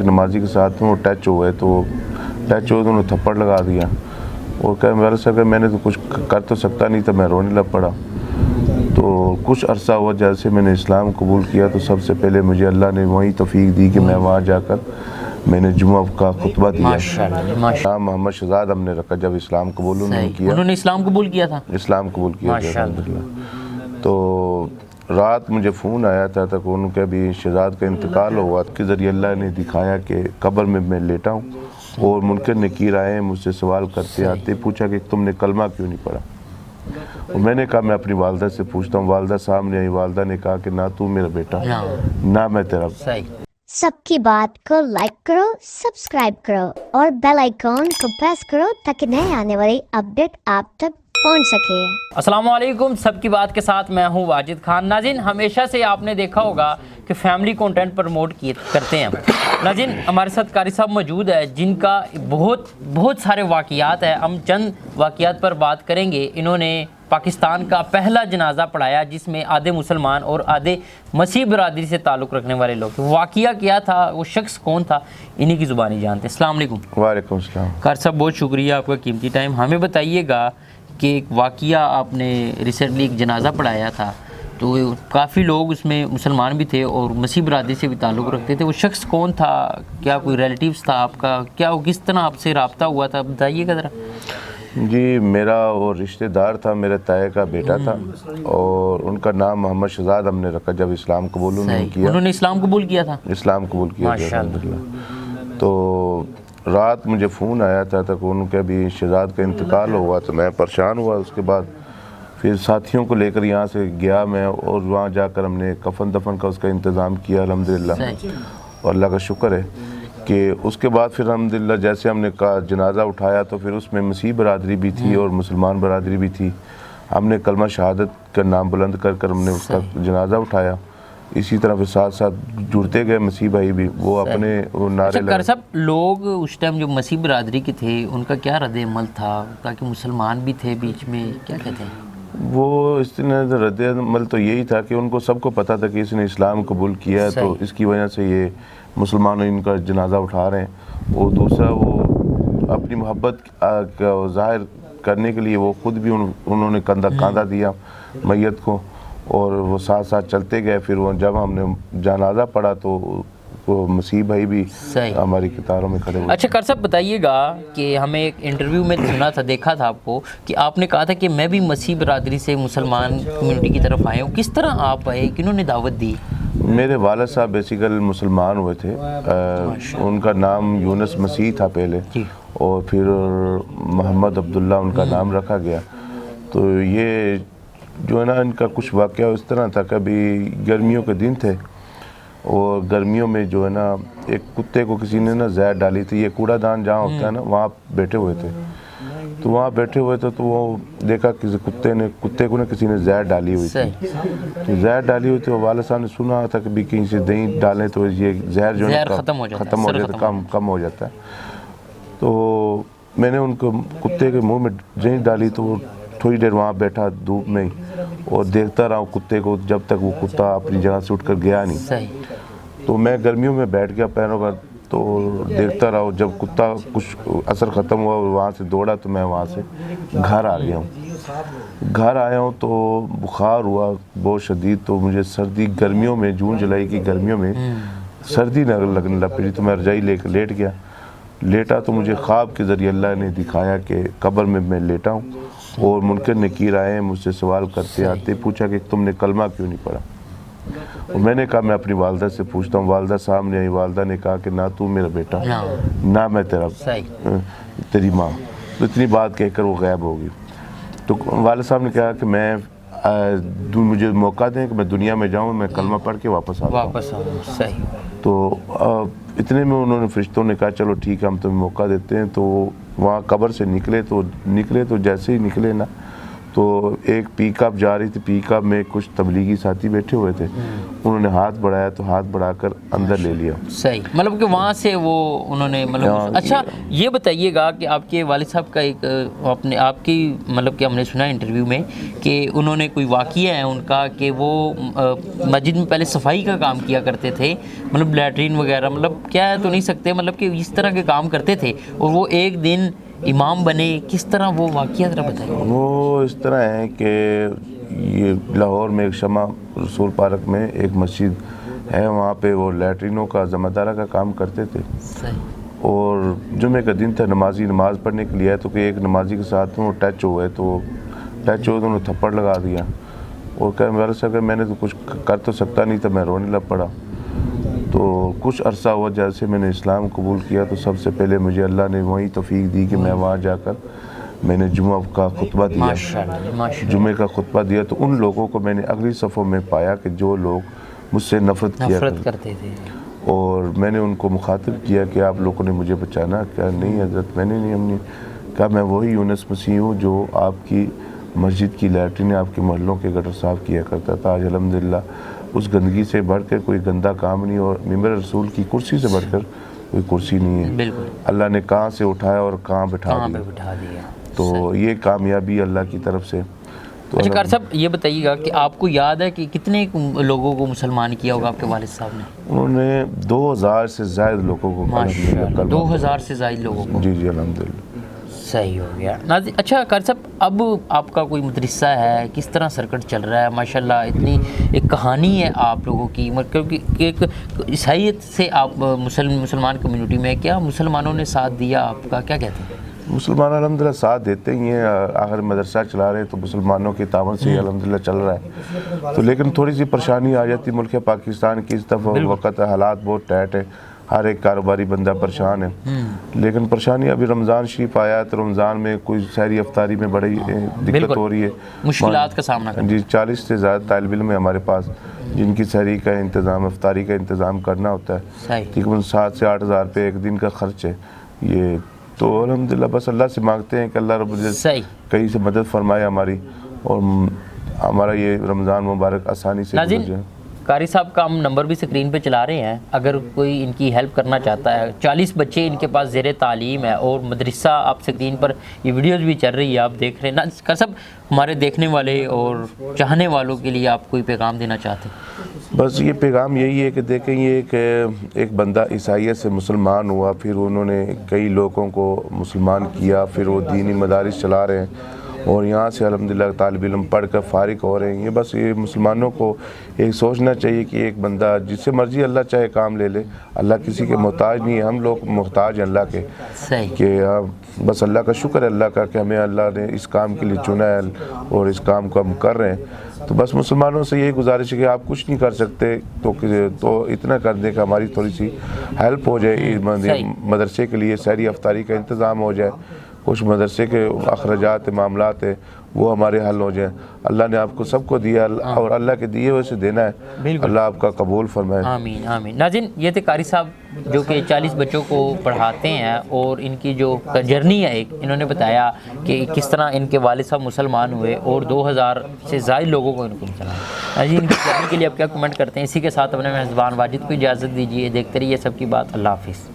एक नमाजी के साथ वो टच हुए, तो टच हुए तो उन्होंने थप्पड़ लगा दिया और कह मेरे से अगर मैंने तो कुछ कर तो सकता नहीं था, मैं रोने लग पड़ा। तो कुछ अरसा हुआ जैसे मैंने इस्लाम कबूल किया, तो सबसे पहले मुझे अल्लाह ने वही तौफीक दी कि मैं वहाँ जाकर मैंने जुमा का खुतबा दिया। माशाअल्लाह। मोहम्मद शहजाद हमने रखा जब इस्लाम कबूल उन्होंने किया। उन्होंने इस्लाम कबूल किया था? इस्लाम कबूल किया था अल्हम्दुलिल्लाह। तो रात मुझे फ़ोन आया था तक उनके भी शहजाद का इंतकाल हुआ के ज़रिए अल्लाह ने दिखाया कि कब्र में मैं लेटा हूँ और मुनकर नकीर आए मुझसे सवाल करते आते, पूछा कि तुमने कलमा क्यों नहीं पढ़ा। और मैंने कहा मैं अपनी वालदा से पूछता हूँ। वालदा सामने आई, वालदा ने कहा कि ना तू मेरा बेटा ना मैं तेरा। सबकी बात को लाइक करो, सब्सक्राइब करो और बेल आइकॉन को प्रेस करो ताकि नए आने वाली अपडेट आप तक पहुंच सके। अस्सलामु अलैकुम, सबकी बात के साथ मैं हूं वाजिद खान। नाज़रीन, हमेशा से आपने देखा होगा कि फैमिली कंटेंट प्रमोट करते हैं। नाज़रीन, हमारे साथ कारी साहब मौजूद है जिनका बहुत सारे वाक़ियात है। हम चंद वाक़ियात पर बात करेंगे। इन्होंने पाकिस्तान का पहला जनाजा पढ़ाया जिसमें आधे मुसलमान और आधे मसीह बरादरी से ताल्लुक़ रखने वाले लोग थे। वाक़िया क्या था, वो शख्स कौन था, इन्हीं की ज़ुबानी जानते हैं। अस्सलाम वालेकुम। वालेकुम अस्सलाम। कारी साहब, बहुत शुक्रिया आपका कीमती टाइम। हमें बताइएगा कि एक वाक़िया आपने रिसेंटली एक जनाजा पढ़ाया था, तो काफ़ी लोग उसमें मुसलमान भी थे और मसीह बरादरी से भी ताल्लुक़ रखते थे। वो शख्स कौन था, क्या कोई रिलेटिव्स था आपका, क्या वो किस तरह आपसे रब्ता हुआ था, बताइएगा ज़रा। जी, मेरा वो रिश्तेदार था, मेरे ताए का बेटा था और उनका नाम मोहम्मद शहजाद हमने रखा जब इस्लाम कबूल उन्होंने किया। उन्होंने इस्लाम कबूल किया था? इस्लाम कबूल किया था अल्हम्दुलिल्लाह। तो रात मुझे फ़ोन आया था तक उनके भी शहजाद का इंतकाल हुआ, तो मैं परेशान हुआ। उसके बाद फिर साथियों को लेकर यहाँ से गया मैं और वहाँ जाकर हमने कफन दफन का उसका इंतज़ाम किया अल्हम्दुलिल्लाह। और अल्लाह का शुक्र है कि उसके बाद फिर अल्हम्दुलिल्लाह जैसे हमने का जनाजा उठाया तो फिर उसमें मसीह बरादरी भी थी और मुसलमान बरादरी भी थी। हमने कलमा शहादत का नाम बुलंद कर कर हमने उसका जनाजा उठाया। इसी तरह फिर साथ साथ जुड़ते गए मसीह भाई भी, वो अपने वो नारे लगे। सब लोग उस टाइम जो मसीह बरादरी के थे उनका क्या रद्द अमल था, ताकि मुसलमान भी थे बीच में, क्या कहते हैं वो इसने रद्द अमल तो यही था कि उनको सबको पता था कि इसने इस्लाम कबूल किया है, तो इसकी वजह से ये मुसलमान इनका जनाजा उठा रहे हैं। और दूसरा वो अपनी मोहब्बत का ज़ाहिर करने के लिए वो ख़ुद भी उन्होंने कंधा दिया मैयत को और वो साथ साथ चलते गए। फिर वो जब हमने जनाजा पढ़ा तो वो मसीह भाई भी हमारी कतारों में खड़े हुए। अच्छा कार साहब, बताइएगा कि हमें एक इंटरव्यू में सुना था, देखा था आपको कि आपने कहा था कि मैं भी मसीह बरादरी से मुसलमान कम्युनिटी की तरफ आया हूँ। किस तरह आप आए, किन्होंने दावत दी? मेरे वालिद साहब बेसिकल मुसलमान हुए थे। उनका नाम यूनुस मसीह था पहले और फिर मोहम्मद अब्दुल्ला उनका नाम रखा गया। तो ये जो है ना, इनका कुछ वाक़या इस तरह था, कभी गर्मियों के दिन थे और गर्मियों में जो है ना एक कुत्ते को किसी ने ना जहर डाली थी। ये कूड़ादान जहाँ होता है ना, वहाँ बैठे हुए थे। तो वहाँ बैठे हुए थे तो वो देखा किसी कुत्ते को ना किसी ने जहर डाली हुई थी। तो जहर डाली हुई थी, वालिद साहब ने सुना था कि भी कहीं से दही डालें तो ये जहर जो है ख़त्म हो जाता है, कम हो जाता है। तो मैंने उनको कुत्ते के मुँह में दही डाली तो वो थोड़ी देर वहाँ बैठा धूप में ही और देखता रहा कुत्ते को जब तक वो कुत्ता अपनी जगह से उठकर गया नहीं। तो मैं गर्मियों में बैठ गया पैरों पर, तो देखता रहा। जब कुत्ता कुछ असर ख़त्म हुआ और वहाँ से दौड़ा तो मैं वहाँ से घर आ गया हूँ। घर आया हूँ तो बुखार हुआ बहुत शदीद। तो मुझे सर्दी गर्मियों में, जून जुलाई की गर्मियों में सर्दी लगने लग पड़ी। तो मैं रजाई लेकर लेटा तो मुझे ख्वाब के ज़रिए अल्लाह ने दिखाया कि कब्र में मैं लेटा हूँ और मुनकर नकीर आए मुझसे सवाल करते आते, पूछा कि तुमने कलमा क्यों नहीं पढ़ा। और मैंने कहा मैं अपनी वालदा से पूछता हूँ। वालदा सामने आई, वालदा ने कहा कि ना तू मेरा बेटा ना मैं तेरी माँ। तो इतनी बात कहकर वो गायब हो गई। तो वालिद साहब ने कहा कि मुझे मौका दें कि मैं दुनिया में जाऊँ, मैं कलमा पढ़ के वापस आऊँ। तो इतने में उन्होंने फरिश्तों ने कहा चलो ठीक है, हम तुम्हें मौका देते हैं। तो वहाँ कब्र से निकले तो जैसे ही निकले ना, تو ایک پک اپ جا رہی تھی، پک اپ میں کچھ تبلیغی ساتھی بیٹھے ہوئے تھے، انہوں نے ہاتھ بڑھایا تو ہاتھ بڑھا کر اندر لے لیا۔ صحیح، مطلب کہ وہاں سے وہ انہوں نے مطلب اچھا یہ بتائیے گا کہ آپ کے والد صاحب کا ایک آپ کی مطلب کہ ہم نے سنا انٹرویو میں کہ انہوں نے کوئی واقعہ ہے ان کا کہ وہ مسجد میں پہلے صفائی کا کام کیا کرتے تھے، مطلب لیٹرین وغیرہ، مطلب کیا تو نہیں سکتے، مطلب کہ اس طرح کے کام کرتے تھے اور وہ ایک دن امام بنے، کس طرح وہ واقعہ ذرا بتائیے۔ وہ اس طرح ہے کہ یہ لاہور میں ایک شمع رسول پارک میں ایک مسجد ہے، وہاں پہ وہ لیٹرینوں کا ذمہ دارہ کا کام کرتے تھے، اور جمعے کا دن تھا، نمازی نماز پڑھنے کے لیے آئے تو کہ ایک نمازی کے ساتھ وہ ٹچ ہوئے، تو ٹچ ہوئے تو انہوں نے تھپڑ لگا دیا، اور کہ میرے سے اگر میں نے تو کچھ کر تو سکتا نہیں تھا، میں رونے لگ پڑا۔ تو کچھ عرصہ ہوا جیسے میں نے اسلام قبول کیا، تو سب سے پہلے مجھے اللہ نے وہی توفیق دی کہ میں وہاں جا کر میں نے جمعہ کا خطبہ دیا، جمعے کا خطبہ دیا، تو ان لوگوں کو میں نے اگلی صفوں میں پایا کہ جو لوگ مجھ سے نفرت کیا کرتے تھے، اور میں نے ان کو مخاطب کیا کہ آپ لوگوں نے مجھے بچانا، کیا نہیں حضرت میں نے نہیں، ہم نے کہا میں وہی یونس مسیح ہوں جو آپ کی مسجد کی لیٹرین آپ کے محلوں کے گٹر صاف کیا کرتا تھا۔ آج الحمدللہ اس گندگی سے بڑھ کر کوئی گندا کام نہیں، اور ممبر رسول کی کرسی سے بڑھ کر کوئی کرسی نہیں ہے، بالکل اللہ نے کہاں سے اٹھایا اور کہاں بٹھا دیا، تو یہ کامیابی اللہ کی طرف سے۔ اچھا قاری صاحب یہ بتائیے گا کہ آپ کو یاد ہے کہ کتنے لوگوں کو مسلمان کیا ہوگا آپ کے والد صاحب نے؟ انہوں نے 2000 سے زائد لوگوں کو، 2000 سے زائد لوگوں کو، جی الحمدللہ۔ صحیح ہو گیا ناظرین۔ اچھا قاری صاحب اب آپ کا کوئی مدرسہ ہے، کس طرح سرکٹ چل رہا ہے؟ ماشاءاللہ اتنی ایک کہانی ہے آپ لوگوں کی، کیونکہ ایک عیسائیت سے آپ مسلمان کمیونٹی میں، کیا مسلمانوں نے ساتھ دیا آپ کا، کیا کہتے ہیں؟ مسلمان الحمدللہ ساتھ دیتے ہی ہیں، آخر مدرسہ چلا رہے تو مسلمانوں کی تعاون سے الحمدللہ چل رہا ہے، تو لیکن تھوڑی سی پریشانی آ جاتی ملک پاکستان کی، اس دفعہ وقت حالات بہت ٹائٹ ہے، ہر ایک کاروباری بندہ پریشان ہے، لیکن پریشانی ابھی رمضان شریف آیا ہے تو رمضان میں کوئی سحری افطاری میں بڑی دقت ہو رہی ہے، مشکلات کا سامنا کرنا، جی 40 سے زیادہ طالب علم ہے ہمارے پاس جن کی سحری کا انتظام، افطاری کا انتظام کرنا ہوتا ہے، تقریباً 7 سے 8 ہزار روپے ایک دن کا خرچ ہے یہ، تو الحمدللہ بس اللہ سے مانگتے ہیں کہ اللہ رب العزت کہیں سے مدد فرمائے ہماری، اور ہمارا یہ رمضان مبارک آسانی سے گزر جائے۔ قاری صاحب کا ہم نمبر بھی سکرین پہ چلا رہے ہیں، اگر کوئی ان کی ہیلپ کرنا چاہتا ہے، 40 بچے ان کے پاس زیر تعلیم ہے، اور مدرسہ آپ سکرین پر یہ ویڈیوز بھی چل رہی ہے آپ دیکھ رہے ہیں نا۔ قاری صاحب ہمارے دیکھنے والے اور چاہنے والوں کے لیے آپ کوئی پیغام دینا چاہتے ہیں؟ بس یہ پیغام یہی ہے کہ دیکھیں یہ کہ ایک بندہ عیسائیت سے مسلمان ہوا، پھر انہوں نے کئی لوگوں کو مسلمان کیا، پھر وہ دینی مدارس چلا رہے ہیں، اور یہاں سے الحمدللہ طالب علم پڑھ کر فارغ ہو رہے ہیں۔ یہ بس یہ مسلمانوں کو ایک سوچنا چاہیے کہ ایک بندہ جس سے مرضی اللہ چاہے کام لے لے، اللہ کسی کے محتاج نہیں ہے، ہم لوگ محتاج ہیں اللہ کے، کہ بس اللہ کا شکر ہے اللہ کا کہ ہمیں اللہ نے اس کام کے لیے چنا ہے اور اس کام کو ہم کر رہے ہیں، تو بس مسلمانوں سے یہی گزارش ہے کہ آپ کچھ نہیں کر سکتے تو اتنا کر دیں کہ ہماری تھوڑی سی ہیلپ ہو جائے، مدرسے کے لیے سحری افطاری کا انتظام ہو جائے، کچھ مدرسے کے اخراجات معاملات ہیں وہ ہمارے حل ہو جائیں، اللہ نے آپ کو سب کو دیا اور اللہ کے دیے ہوئے سے دینا ہے، اللہ آپ کا قبول فرمائے۔ آمین آمین۔ ناظرین یہ تھے قاری صاحب جو کہ 40 بچوں کو پڑھاتے ہیں، اور ان کی جو جرنی ہے ایک انہوں نے بتایا کہ کس طرح ان کے والد صاحب مسلمان ہوئے اور 2000 سے زائد لوگوں کو ان کو چلایا۔ ان کی جرنی کے لیے آپ کیا کمنٹ کرتے ہیں؟ اسی کے ساتھ اپنے میزبان واجد کو اجازت دیجیے، دیکھتے رہیے سب کی بات، اللہ حافظ۔